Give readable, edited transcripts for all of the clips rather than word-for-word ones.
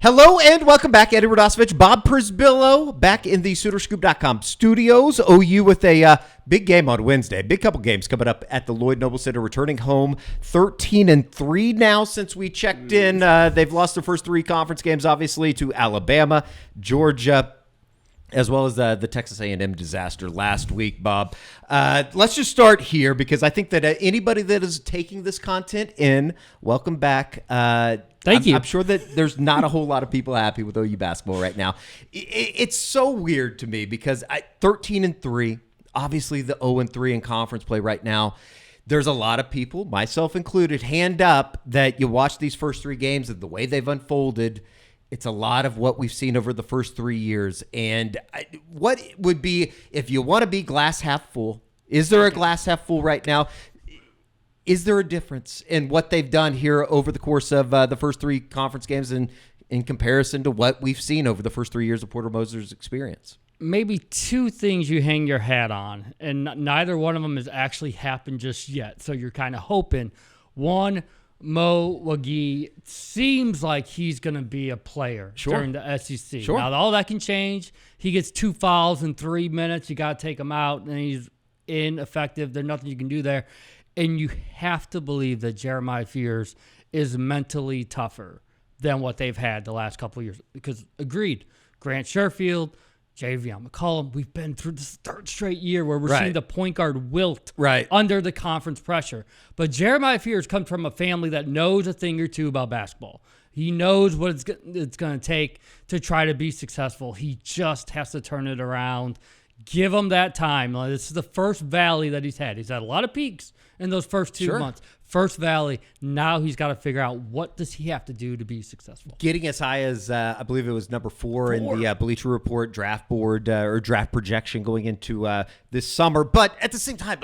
Hello and welcome back. Eddie Radosevich, Bob Przybylo, back in the SoonerScoop.com studios. OU with a big game on Wednesday. Big couple games coming up at the Lloyd Noble Center, returning home 13-3 now since we checked in. They've lost their first three conference games, obviously, to Alabama, Georgia, as well as the Texas A&M disaster last week, Bob. Let's just start here because I think that anybody that is taking this content in, welcome back. Thank you. I'm sure that there's not a whole lot of people happy with OU basketball right now. It's so weird to me because 13-3, obviously the 0-3 in conference play right now. There's a lot of people, myself included, hand up that you watch these first three games and the way they've unfolded. It's a lot of what we've seen over the first 3 years. And what would be, if you want to be glass half full, is there a glass half full right now? Is there a difference in what they've done here over the course of the first three conference games in comparison to what we've seen over the first 3 years of Porter Moser's experience? Maybe two things you hang your hat on, and neither one of them has actually happened just yet. So you're kind of hoping. One, Mo Wagee seems like he's going to be a player during the SEC. Sure. Now, all that can change. He gets 2 fouls in 3 minutes. You got to take him out, and he's ineffective. There's nothing you can do there. And you have to believe that Jeremiah Fears is mentally tougher than what they've had the last couple of years. Because, agreed, Grant Sherfield, Javion McCollum, we've been through this third straight year where we're seeing the point guard wilt under the conference pressure. But Jeremiah Fears comes from a family that knows a thing or two about basketball. He knows what it's going to take to try to be successful. He just has to turn it around. Give him that time. This is the first valley that he's had. He's had a lot of peaks in those first 2 months. First valley. Now he's got to figure out what does he have to do to be successful. Getting as high as, I believe it was number 4 in the Bleacher Report draft board or draft projection going into this summer. But at the same time,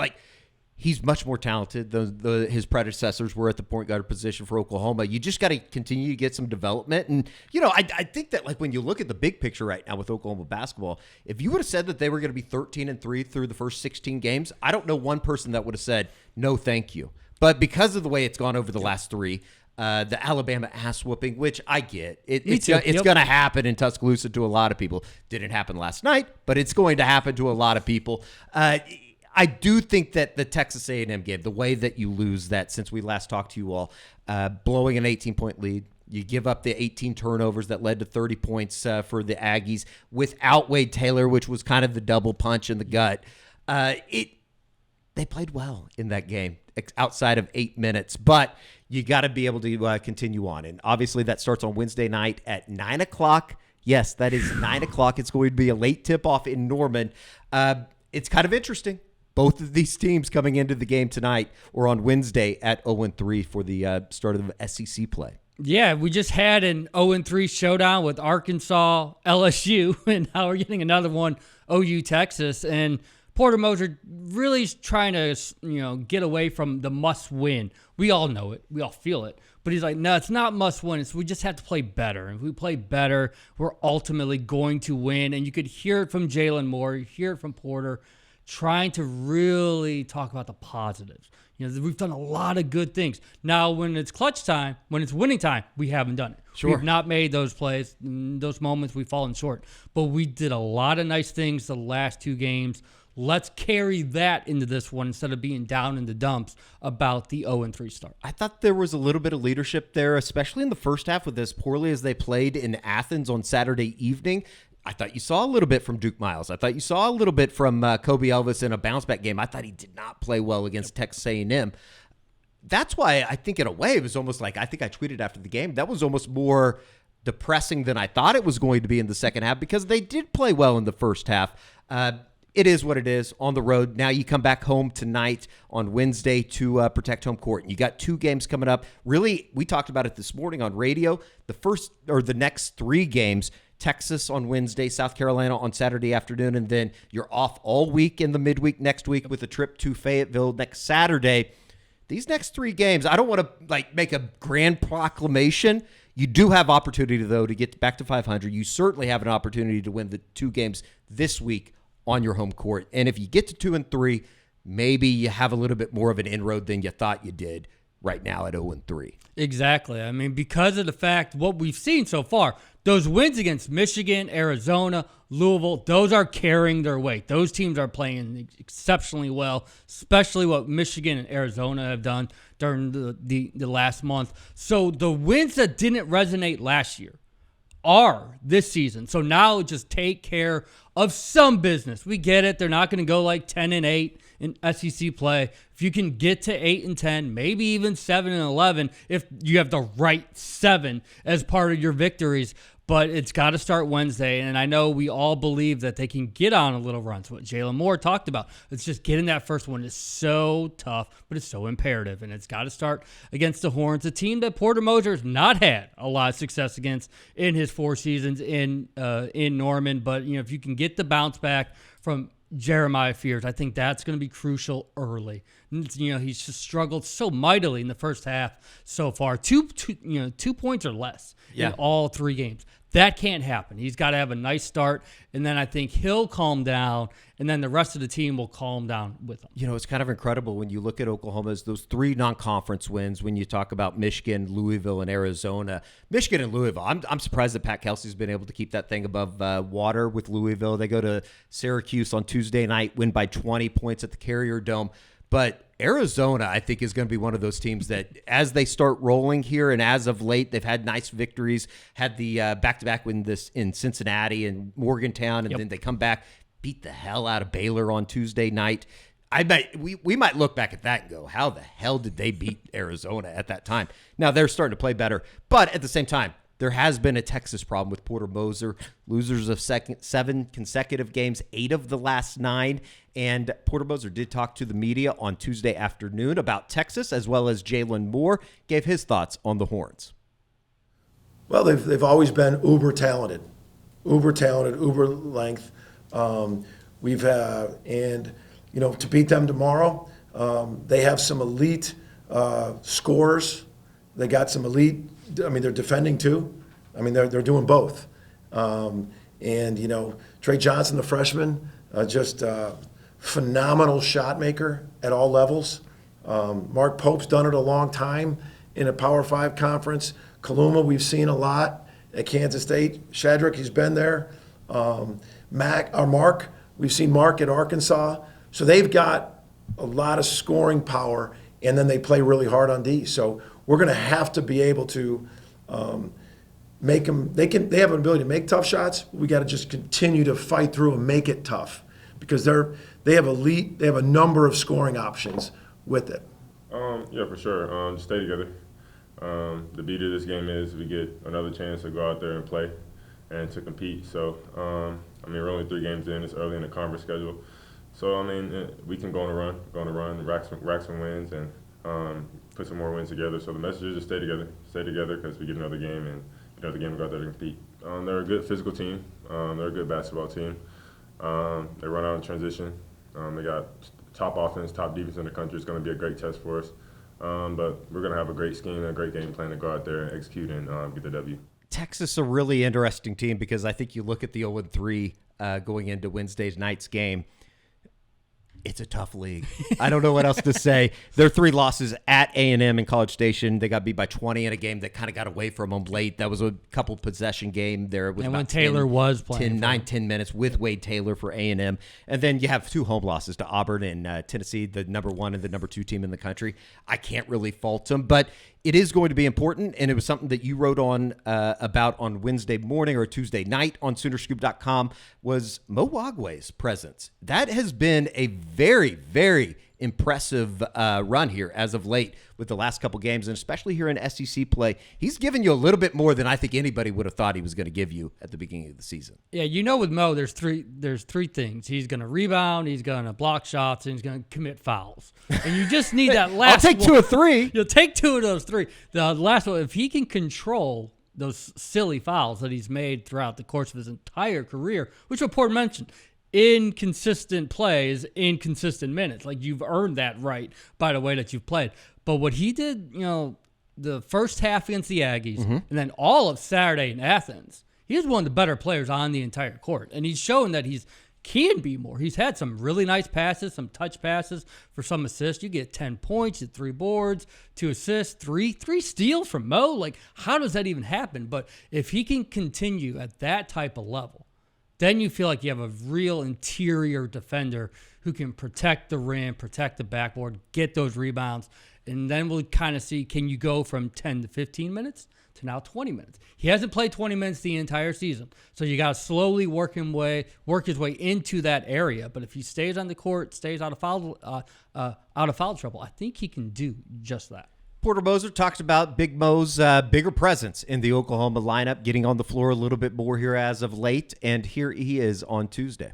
he's much more talented than his predecessors were at the point guard position for Oklahoma. You just got to continue to get some development. And, I think that when you look at the big picture right now with Oklahoma basketball, if you would have said that they were going to be 13-3 through the first 16 games, I don't know one person that would have said, no, thank you. But because of the way it's gone over the last three, the Alabama ass whooping, which I get, it's going to happen in Tuscaloosa to a lot of people. Didn't happen last night, but it's going to happen to a lot of people. I do think that the Texas A&M game, the way that you lose that since we last talked to you all, blowing an 18-point lead, you give up the 18 turnovers that led to 30 points for the Aggies without Wade Taylor, which was kind of the double punch in the gut. They played well in that game outside of 8 minutes, but you got to be able to continue on. And obviously that starts on Wednesday night at 9 o'clock. Yes, that is 9 o'clock. It's going to be a late tip-off in Norman. It's kind of interesting. Both of these teams coming into the game tonight or on Wednesday at 0-3 for the start of the SEC play. Yeah, we just had an 0-3 showdown with Arkansas, LSU, and now we're getting another one, OU, Texas. And Porter Moser really is trying to, get away from the must win. We all know it. We all feel it. But he's like, no, it's not must win. We just have to play better. If we play better, we're ultimately going to win. And you could hear it from Jaylen Moore. You hear it from Porter, trying to really talk about the positives. We've done a lot of good things. Now, when it's clutch time, when it's winning time, we haven't done it. Sure. We've not made those plays. In those moments, we've fallen short. But we did a lot of nice things the last 2 games. Let's carry that into this one instead of being down in the dumps about the 0-3 start. I thought there was a little bit of leadership there, especially in the first half with as poorly as they played in Athens on Saturday evening. I thought you saw a little bit from Duke Miles. I thought you saw a little bit from Kobe Elvis in a bounce-back game. I thought he did not play well against Texas A&M. That's why I think in a way it was almost like, I think I tweeted after the game, that was almost more depressing than I thought it was going to be in the second half because they did play well in the first half. It is what it is on the road. Now you come back home tonight on Wednesday to protect home court. You got 2 games coming up. Really, we talked about it this morning on radio. The next 3 games, Texas on Wednesday, South Carolina on Saturday afternoon, and then you're off all week in the midweek next week with a trip to Fayetteville next Saturday. These next 3 games, I don't want to make a grand proclamation. You do have opportunity, though, to get back to 500. You certainly have an opportunity to win the 2 games this week on your home court. And if you get to 2-3, maybe you have a little bit more of an inroad than you thought you did. right now at 0-3. Exactly. I mean, because of the fact what we've seen so far, those wins against Michigan, Arizona, Louisville, those are carrying their weight. Those teams are playing exceptionally well, especially what Michigan and Arizona have done during the last month. So the wins that didn't resonate last year are this season. So now just take care of some business. We get it. They're not going to go like 10-8 in SEC play. If you can get to 8-10, maybe even 7-11, if you have the right 7 as part of your victories. But it's got to start Wednesday, and I know we all believe that they can get on a little run. It's what Jaylen Moore talked about. It's just getting that first one is so tough, but it's so imperative, and it's got to start against the Horns, a team that Porter Moser has not had a lot of success against in his 4 seasons in Norman. But if you can get the bounce back from Jeremiah Fears, I think that's going to be crucial early. He's just struggled so mightily in the first half so far. 2 points or less in all 3 games. That can't happen. He's got to have a nice start, and then I think he'll calm down, and then the rest of the team will calm down with him. It's kind of incredible when you look at Oklahoma's those 3 non-conference wins. When you talk about Michigan, Louisville, and Arizona, Michigan and Louisville, I'm surprised that Pat Kelsey's been able to keep that thing above water with Louisville. They go to Syracuse on Tuesday night, win by 20 points at the Carrier Dome. But Arizona, I think, is going to be one of those teams that as they start rolling here, and as of late, they've had nice victories, had the back-to-back win this in Cincinnati and Morgantown, and then they come back, beat the hell out of Baylor on Tuesday night. We might look back at that and go, how the hell did they beat Arizona at that time? Now, they're starting to play better, but at the same time, there has been a Texas problem with Porter Moser, losers of 7 consecutive games, 8 of the last 9. And Porter Moser did talk to the media on Tuesday afternoon about Texas, as well as Jaylen Moore gave his thoughts on the Horns. Well, they've always been uber talented, uber length. To beat them tomorrow, they have some elite scorers. They got some elite. They're defending too. They're doing both. Trey Johnson, the freshman, just phenomenal shot maker at all levels. Mark Pope's done it a long time in a Power 5 conference. Kaluma, we've seen a lot at Kansas State. Shadrack, he's been there. Mark, we've seen Mark at Arkansas. So they've got a lot of scoring power, and then they play really hard on D. So we're going to have to be able to make them. They have an ability to make tough shots. We got to just continue to fight through and make it tough, because they have a number of scoring options with it. Yeah, for sure. Just stay together. The beauty of this game is we get another chance to go out there and play and to compete. So we're only 3 games in. It's early in the conference schedule. So we can go on a run, rack some wins, and put some more wins together. So the message is just stay together, because we get another game, and another game we go out there to compete. They're a good physical team. They're a good basketball team. They run out in transition. They got top offense, top defense in the country. It's going to be a great test for us. But we're going to have a great scheme and a great game plan to go out there and execute and get the W. Texas, a really interesting team, because I think you look at the 0-3 going into Wednesday night's game. It's a tough league. I don't know what else to say. Their 3 losses at A&M in College Station. They got beat by 20 in a game that kind of got away from them late. That was a couple possession game there. With and when Taylor was playing. 10 minutes with Wade Taylor for A&M. And then you have 2 home losses to Auburn and Tennessee, the number 1 and the number 2 team in the country. I can't really fault them, but it is going to be important, and it was something that you wrote on about on Wednesday morning or Tuesday night on Soonerscoop.com, was Mo Wagwe's presence. That has been a very, very impressive run here as of late with the last couple games, and especially here in SEC play. He's given you a little bit more than I think anybody would have thought he was going to give you at the beginning of the season. Yeah, with Mo, there's three things. He's going to rebound, he's going to block shots, and he's going to commit fouls. And you just need that last I'll take 2 or 3. You'll take 2 of those 3. The last one, if he can control those silly fouls that he's made throughout the course of his entire career, which Report mentioned, inconsistent plays, inconsistent minutes. Like, you've earned that right by the way that you've played. But what he did, the first half against the Aggies, and then all of Saturday in Athens, he was one of the better players on the entire court. And he's shown that he's can be more. He's had some really nice passes, some touch passes for some assists. You get 10 points, you get 3 boards, 2 assists, three steals from Mo. Like, how does that even happen? But if he can continue at that type of level, then you feel like you have a real interior defender who can protect the rim, protect the backboard, get those rebounds, and then we'll kind of see, can you go from 10 to 15 minutes to now 20 minutes? He hasn't played 20 minutes the entire season, so you got to slowly work his way into that area. But if he stays on the court, stays out of foul trouble, I think he can do just that. Porter Moser talks about Big Mo's bigger presence in the Oklahoma lineup, getting on the floor a little bit more here as of late, and here he is on Tuesday.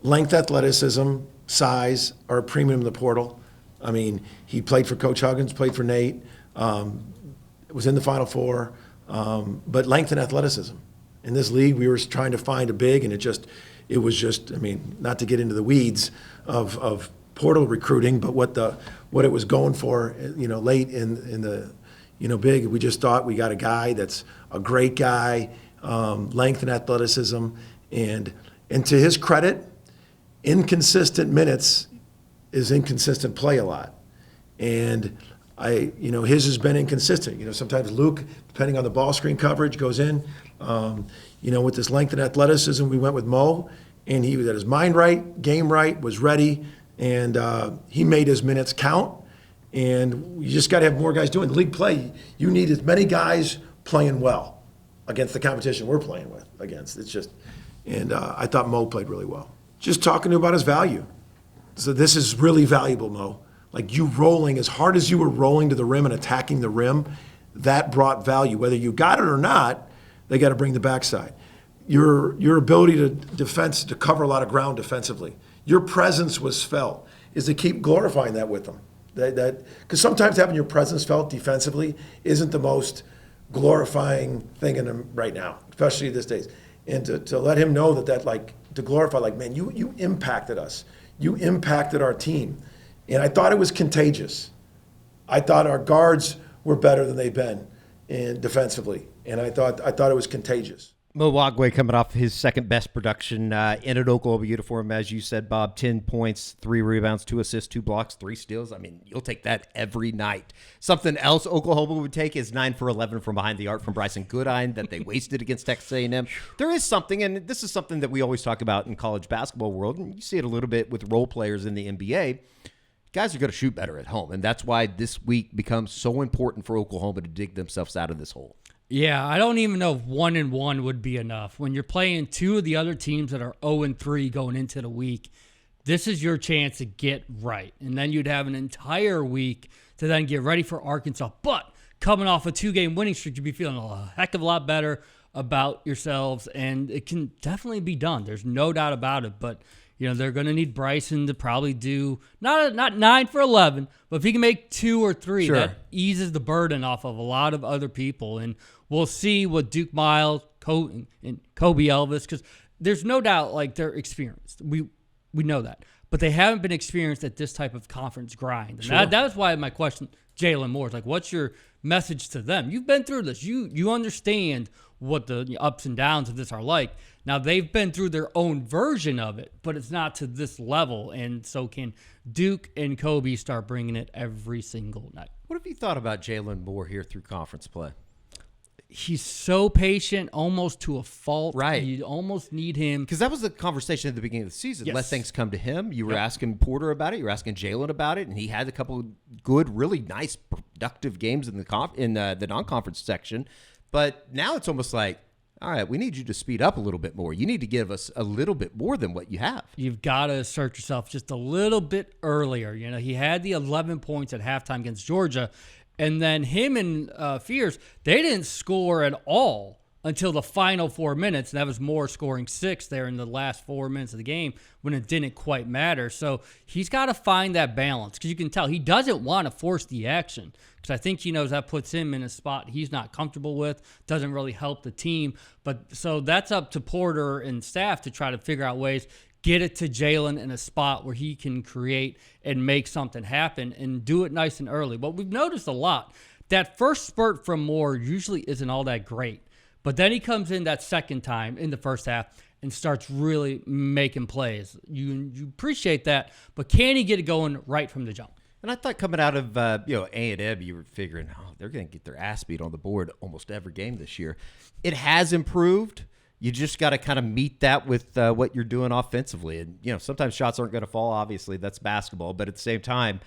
Length, athleticism, size are a premium in the portal. I mean, he played for Coach Huggins, played for Nate, was in the Final Four, but length and athleticism. In this league, we were trying to find a big, and it was just, I mean, not to get into the weeds of portal recruiting, but what it was going for, late in the, big. We just thought we got a guy that's a great guy, length and athleticism, and to his credit, inconsistent minutes is inconsistent play a lot. And his has been inconsistent. Sometimes Luke, depending on the ball screen coverage, goes in. With this length and athleticism, we went with Mo, and he was at his mind right, game right, was ready, and he made his minutes count. And you just got to have more guys doing league play. You need as many guys playing well against the competition we're playing with against. It's just, and I thought Mo played really well. Just talking to him about his value. So this is really valuable, Mo. Like, you rolling, as hard as you were rolling to the rim and attacking the rim, that brought value. Whether you got it or not, they got to bring the backside. Your ability to cover a lot of ground defensively. Your presence was felt. Is to keep glorifying that with them. Because sometimes having your presence felt defensively isn't the most glorifying thing in them right now, especially these days. And to let him know to glorify, man, you impacted us. You impacted our team. And I thought it was contagious. I thought our guards were better than they've been defensively. And I thought it was contagious. Mo Wagwe coming off his second best production in an Oklahoma uniform, as you said, Bob. 10 points, 3 rebounds, 2 assists, 2 blocks, 3 steals. I mean, you'll take that every night. Something else Oklahoma would take is 9 for 11 from behind the arc from Bryson Goodine that they wasted against Texas A&M. There is something, and this is something that we always talk about in college basketball world, and you see it a little bit with role players in the NBA. Guys are going to shoot better at home, and that's why this week becomes so important for Oklahoma to dig themselves out of this hole. Yeah, I don't even know if 1-1 would be enough. When you're playing 2 of the other teams that are 0-3 going into the week, this is your chance to get right. And then you'd have an entire week to then get ready for Arkansas. But coming off a 2-game winning streak, you'd be feeling a heck of a lot better about yourselves. And it can definitely be done. There's no doubt about it. But they're going to need Bryson to probably do not 9 for 11, but if he can make 2 or 3, sure, that eases the burden off of a lot of other people. And we'll see what Duke Miles, and Kobe Elvis, because there's no doubt they're experienced. We know that, but they haven't been experienced at this type of conference grind. And sure, that's why my question, Jaylen Moore, is what's your message to them? You've been through this. You understand what the ups and downs of this are like. Now, they've been through their own version of it, but it's not to this level. And so can Duke and Kobe start bringing it every single night. What have you thought about Jaylen Moore here through conference play? He's so patient, almost to a fault. Right. You almost need him. Because that was the conversation at the beginning of the season. Yes. Let things come to him. You were asking Porter about it. You were asking Jalon about it. And he had a couple of good, really nice, productive games in the non-conference section. But now it's almost like, all right, we need you to speed up a little bit more. You need to give us a little bit more than what you have. You've got to assert yourself just a little bit earlier. He had the 11 points at halftime against Georgia, and then him and Fears, they didn't score at all until the final 4 minutes, and that was Moore scoring 6 there in the last 4 minutes of the game when it didn't quite matter. So he's got to find that balance, because you can tell he doesn't want to force the action, because I think he knows that puts him in a spot he's not comfortable with, doesn't really help the team. But so that's up to Porter and staff to try to figure out ways, get it to Jalon in a spot where he can create and make something happen and do it nice and early. But we've noticed a lot, that first spurt from Moore usually isn't all that great. But then he comes in that second time in the first half and starts really making plays. You appreciate that, but can he get it going right from the jump? And I thought coming out of A&M, you were figuring, they're going to get their ass beat on the board almost every game this year. It has improved. You just got to kind of meet that with what you're doing offensively. And, sometimes shots aren't going to fall. Obviously, that's basketball. But at the same time,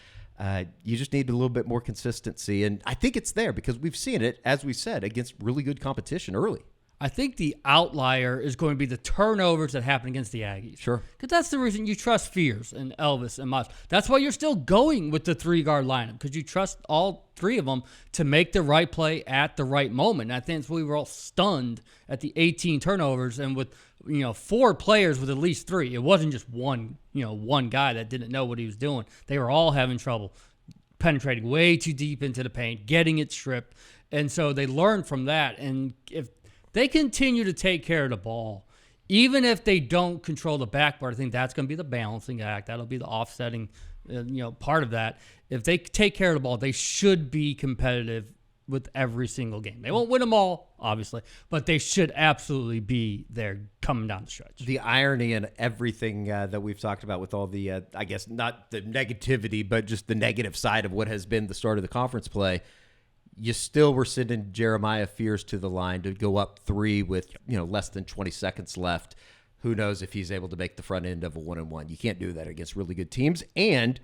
you just need a little bit more consistency. And I think it's there because we've seen it, as we said, against really good competition early. I think the outlier is going to be the turnovers that happen against the Aggies. Sure. Because that's the reason you trust Fears and Elvis and Moss. That's why you're still going with the 3-guard lineup, because you trust all 3 of them to make the right play at the right moment. And I think we were all stunned at the 18 turnovers and with 4 players with at least 3. It wasn't just one guy that didn't know what he was doing. They were all having trouble penetrating way too deep into the paint, getting it stripped. And so they learned from that. And if they continue to take care of the ball, even if they don't control the backboard. I think that's going to be the balancing act. That'll be the offsetting, part of that. If they take care of the ball, they should be competitive with every single game. They won't win them all, obviously, but they should absolutely be there coming down the stretch. The irony in everything that we've talked about with all the, I guess, not the negativity, but just the negative side of what has been the start of the conference play. You still were sending Jeremiah Fears to the line to go up 3 with less than 20 seconds left. Who knows if he's able to make the front end of a 1-on-1? You can't do that against really good teams. And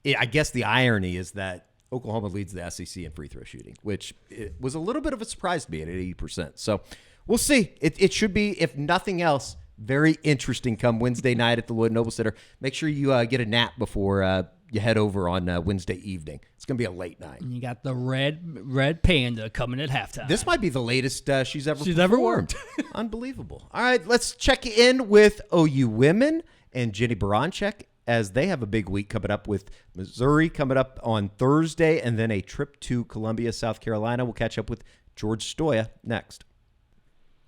I guess the irony is that Oklahoma leads the SEC in free throw shooting, which it was a little bit of a surprise to me at 80%. So we'll see. It should be, if nothing else, very interesting come Wednesday night at the Lloyd Noble Center. Make sure you get a nap before you head over on Wednesday evening. It's going to be a late night. And you got the red panda coming at halftime. This might be the latest she's ever performed. Unbelievable. All right, let's check in with OU women and Jenny Baranczyk, as they have a big week coming up with Missouri coming up on Thursday and then a trip to Columbia, South Carolina. We'll catch up with George Stoia next.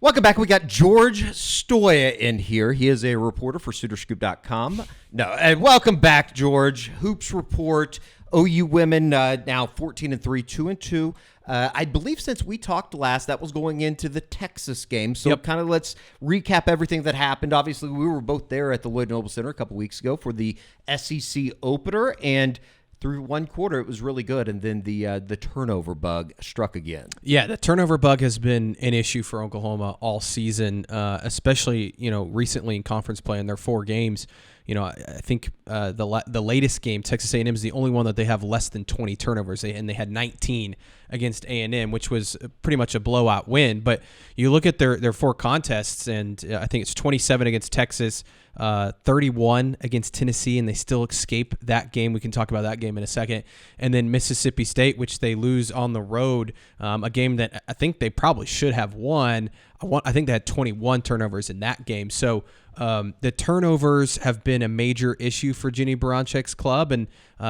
Welcome back. We got George Stoia in here. He is a reporter for SoonerScoop.com. And welcome back, George. Hoops Report. OU women now 14-3, 2-2. I believe since we talked last, that was going into the Texas game. So kind of let's recap everything that happened. Obviously, we were both there at the Lloyd Noble Center a couple weeks ago for the SEC opener, and through one quarter, it was really good, and then the turnover bug struck again. Yeah, the turnover bug has been an issue for Oklahoma all season, especially recently in conference play in their 4 games. I think the latest game, Texas A&M is the only one that they have less than 20 turnovers, and they had 19 against A&M, which was pretty much a blowout win. But you look at their 4 contests, and I think it's 27 against Texas, 31 against Tennessee, and they still escape that game. We can talk about that game in a second. And then Mississippi State, which they lose on the road, a game that I think they probably should have won. I think they had 21 turnovers in that game. So the turnovers have been a major issue for Jenny Baranczyk's club, and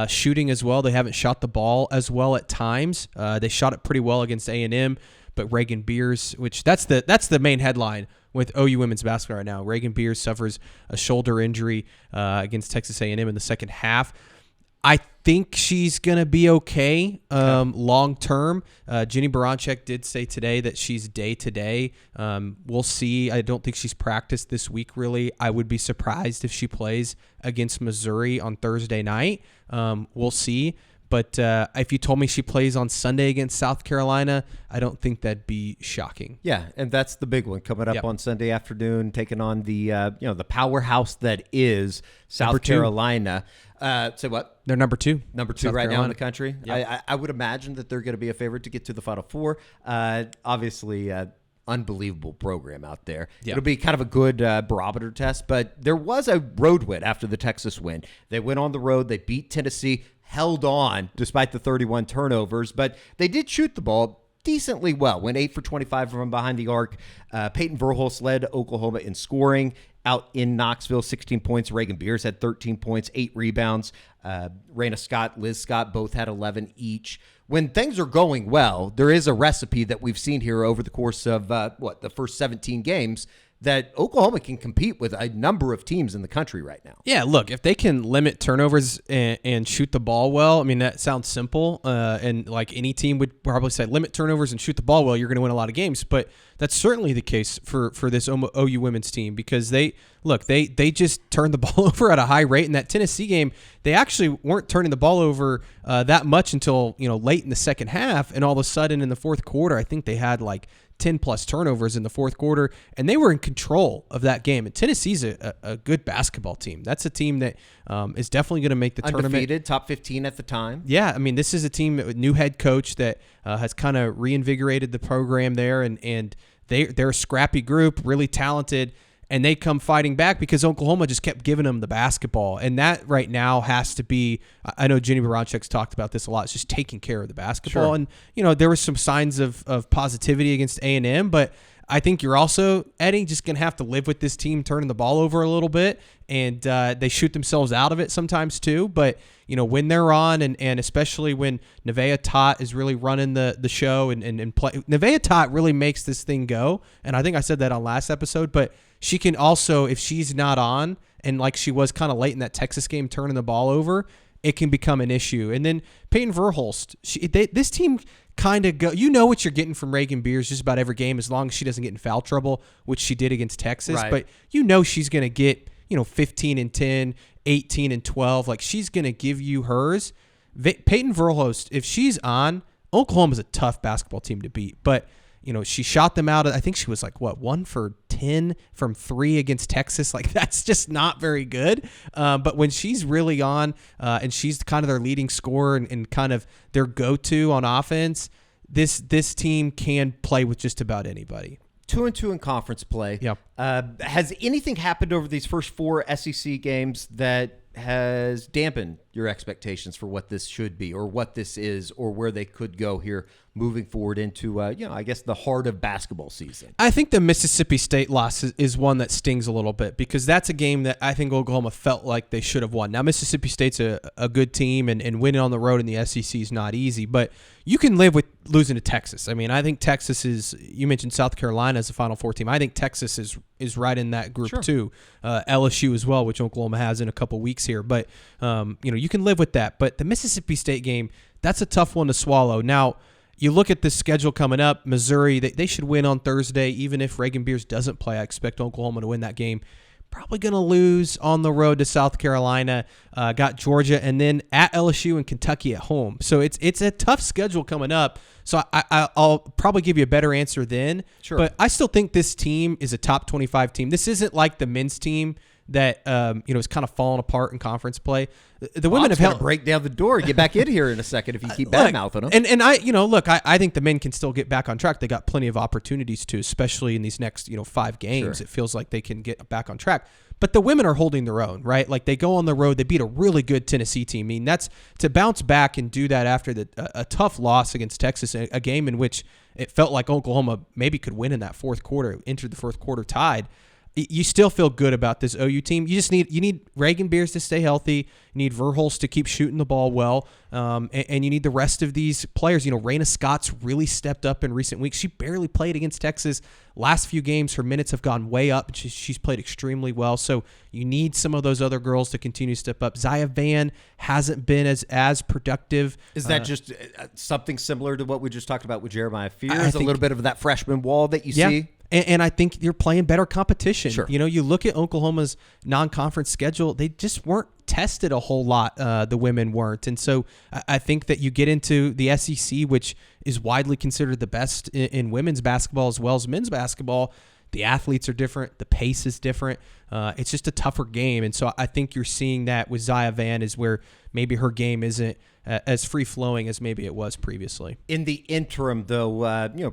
shooting as well. They haven't shot the ball as well at times. They shot it pretty well against A&M, but Reagan Beers, which that's the main headline with OU women's basketball right now. Reagan Beers suffers a shoulder injury against Texas A&M in the second half. I think she's going to be okay long term. Jenny Baranczyk did say today that she's day-to-day. We'll see. I don't think she's practiced this week, really. I would be surprised if she plays against Missouri on Thursday night. We'll see. But if you told me she plays on Sunday against South Carolina, I don't think that'd be shocking. Yeah, and that's the big one coming up on Sunday afternoon, taking on the the powerhouse that is South Carolina. Say what? They're number 2. Number 2 South right Carolina. now in the country. Yep. I would imagine that they're going to be a favorite to get to the Final Four. Obviously, unbelievable program out there. Yep. It'll be kind of a good barometer test, but there was a road win after the Texas win. They went on the road. They beat Tennessee, held on despite the 31 turnovers, but they did shoot the ball decently well. Went 8 for 25 from behind the arc. Peyton Verhulst led Oklahoma in scoring out in Knoxville, 16 points. Reagan Beers had 13 points, 8 rebounds. Raina Scott, Liz Scott both had 11 each. When things are going well, there is a recipe that we've seen here over the course of, the first 17 games that Oklahoma can compete with a number of teams in the country right now. Yeah, look, if they can limit turnovers and shoot the ball well, I mean, that sounds simple. And like any team would probably say, limit turnovers and shoot the ball well, you're going to win a lot of games. But that's certainly the case for this OU women's team because they just turned the ball over at a high rate. In that Tennessee game, they actually weren't turning the ball over that much until late in the second half. And all of a sudden in the fourth quarter, I think they had like 10-plus turnovers in the fourth quarter, and they were in control of that game. And Tennessee's a good basketball team. That's a team that is definitely going to make the tournament. Undefeated, top 15 at the time. Yeah, I mean, this is a team with new head coach that has kind of reinvigorated the program there, and they're a scrappy group, really talented, and they come fighting back because Oklahoma just kept giving them the basketball. And that right now has to be, I know Jenny Baranchek's talked about this a lot, it's just taking care of the basketball. Sure. And, there were some signs of positivity against A&M, but I think you're also, Eddie, just going to have to live with this team turning the ball over a little bit, and they shoot themselves out of it sometimes too. But, when they're on, and especially when Nevaeh Tot is really running the show and play, Nevaeh Tot really makes this thing go. And I think I said that on last episode, but she can also, if she's not on, and like she was kind of late in that Texas game turning the ball over, it can become an issue. And then Peyton Verhulst, this team kind of go. What you're getting from Reagan Beers just about every game as long as she doesn't get in foul trouble, which she did against Texas. Right. But she's going to get 15 and 10, 18 and 12. Like she's going to give you hers. Peyton Verhulst, if she's on, Oklahoma's a tough basketball team to beat. But she shot them out. I think she was like 1 for 10 from 3 against Texas. Like that's just not very good. But when she's really on, and she's kind of their leading scorer and kind of their go-to on offense, this team can play with just about anybody. 2-2 in conference play. Yep. Has anything happened over these first 4 SEC games that has dampened your expectations for what this should be or what this is or where they could go here moving forward into, I guess, the heart of basketball season? I think the Mississippi State loss is one that stings a little bit because that's a game that I think Oklahoma felt like they should have won. Now, Mississippi State's a good team, and winning on the road in the SEC is not easy, but you can live with losing to Texas. I mean, I think Texas is, you mentioned South Carolina as a Final Four team. I think Texas is right in that group too. LSU as well, which Oklahoma has in a couple weeks here. But, you can live with that. But the Mississippi State game, that's a tough one to swallow. Now, you look at the schedule coming up, Missouri, they should win on Thursday. Even if Reagan Beers doesn't play, I expect Oklahoma to win that game. Probably going to lose on the road to South Carolina, got Georgia, and then at LSU and Kentucky at home. So it's a tough schedule coming up. So I'll probably give you a better answer then. Sure. But I still think this team is a top 25 team. This isn't like the men's team that is kind of falling apart in conference play. The women have held break down the door. Get back in here in a second if you keep bad mouthing them. And I think the men can still get back on track. They got plenty of opportunities to, especially in these next 5 games. Sure. It feels like they can get back on track. But the women are holding their own, right? Like they go on the road, they beat a really good Tennessee team. I mean, that's to bounce back and do that after a tough loss against Texas, a game in which it felt like Oklahoma maybe could win in that fourth quarter, entered the fourth quarter tied. You still feel good about this OU team. You need Reagan Beers to stay healthy. You need Verhulst to keep shooting the ball well, and you need the rest of these players. Raina Scott's really stepped up in recent weeks. She barely played against Texas. Last few games, her minutes have gone way up. She's played extremely well. So you need some of those other girls to continue to step up. Zaya Van hasn't been as productive. Is that just something similar to what we just talked about with Jeremiah Fears? I think a little bit of that freshman wall that you see? And I think you're playing better competition. Sure. You look at Oklahoma's non-conference schedule, they just weren't tested a whole lot. The women weren't. And so I think that you get into the SEC, which is widely considered the best in women's basketball as well as men's basketball. The athletes are different. The pace is different. It's just a tougher game. And so I think you're seeing that with Zaya Van is where maybe her game isn't as free-flowing as maybe it was previously. In the interim, though,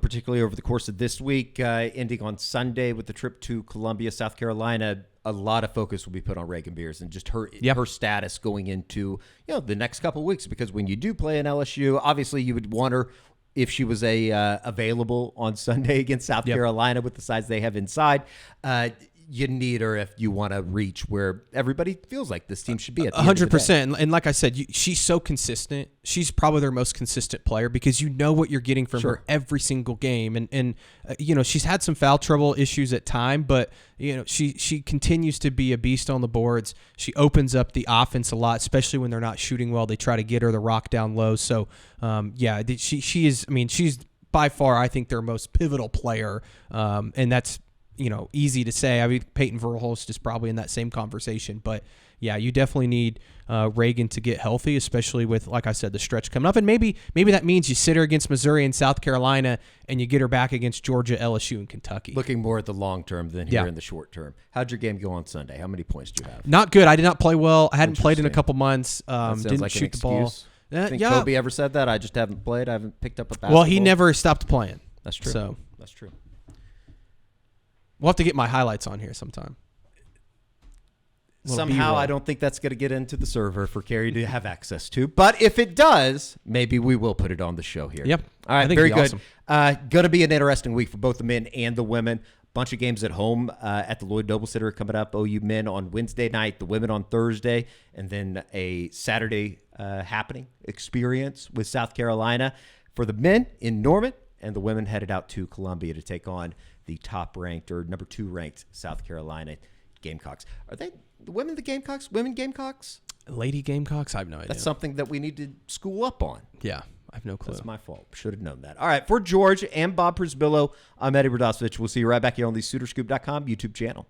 particularly over the course of this week, ending on Sunday with the trip to Columbia, South Carolina, a lot of focus will be put on Reagan Beers and just her status going into the next couple of weeks. Because when you do play in LSU, obviously you would want her if she was available on Sunday against South Carolina with the size they have inside. you need her if you want to reach where everybody feels like this team should be at the end of the day. 100%. And like I said, she's so consistent. She's probably their most consistent player because you know what you're getting from her every single game. And she's had some foul trouble issues at time, but she continues to be a beast on the boards. She opens up the offense a lot, especially when they're not shooting well. They try to get her the rock down low. So she is. I mean, she's by far, I think, their most pivotal player, and that's easy to say. I mean, Peyton Verhulst is probably in that same conversation, but yeah, you definitely need Reagan to get healthy, especially with, like I said, the stretch coming up. And maybe that means you sit her against Missouri and South Carolina, and you get her back against Georgia, LSU, and Kentucky. Looking more at the long term than here in the short term. How'd your game go on Sunday? How many points do you have? Not good. I did not play well. I hadn't played in a couple months. Didn't like shoot the ball. Think Kobe ever said that? I just haven't played. I haven't picked up a basketball. Well, he never stopped playing. That's true. So that's true. We'll have to get my highlights on here sometime. Somehow, I don't think that's going to get into the server for Carrie to have access to. But if it does, maybe we will put it on the show here. Yep. All right, very good. Awesome. Going to be an interesting week for both the men and the women. Bunch of games at home at the Lloyd Noble Center coming up. OU men on Wednesday night, the women on Thursday, and then a Saturday happening experience with South Carolina for the men in Norman, and the women headed out to Columbia to take on the top-ranked or number 2 ranked South Carolina Gamecocks. Are they the women the Gamecocks? Women Gamecocks? Lady Gamecocks? I have no idea. That's something that we need to school up on. Yeah, I have no clue. That's my fault. Should have known that. All right, for George and Bob Przybylo, I'm Eddie Radosevich. We'll see you right back here on the SoonerScoop.com YouTube channel.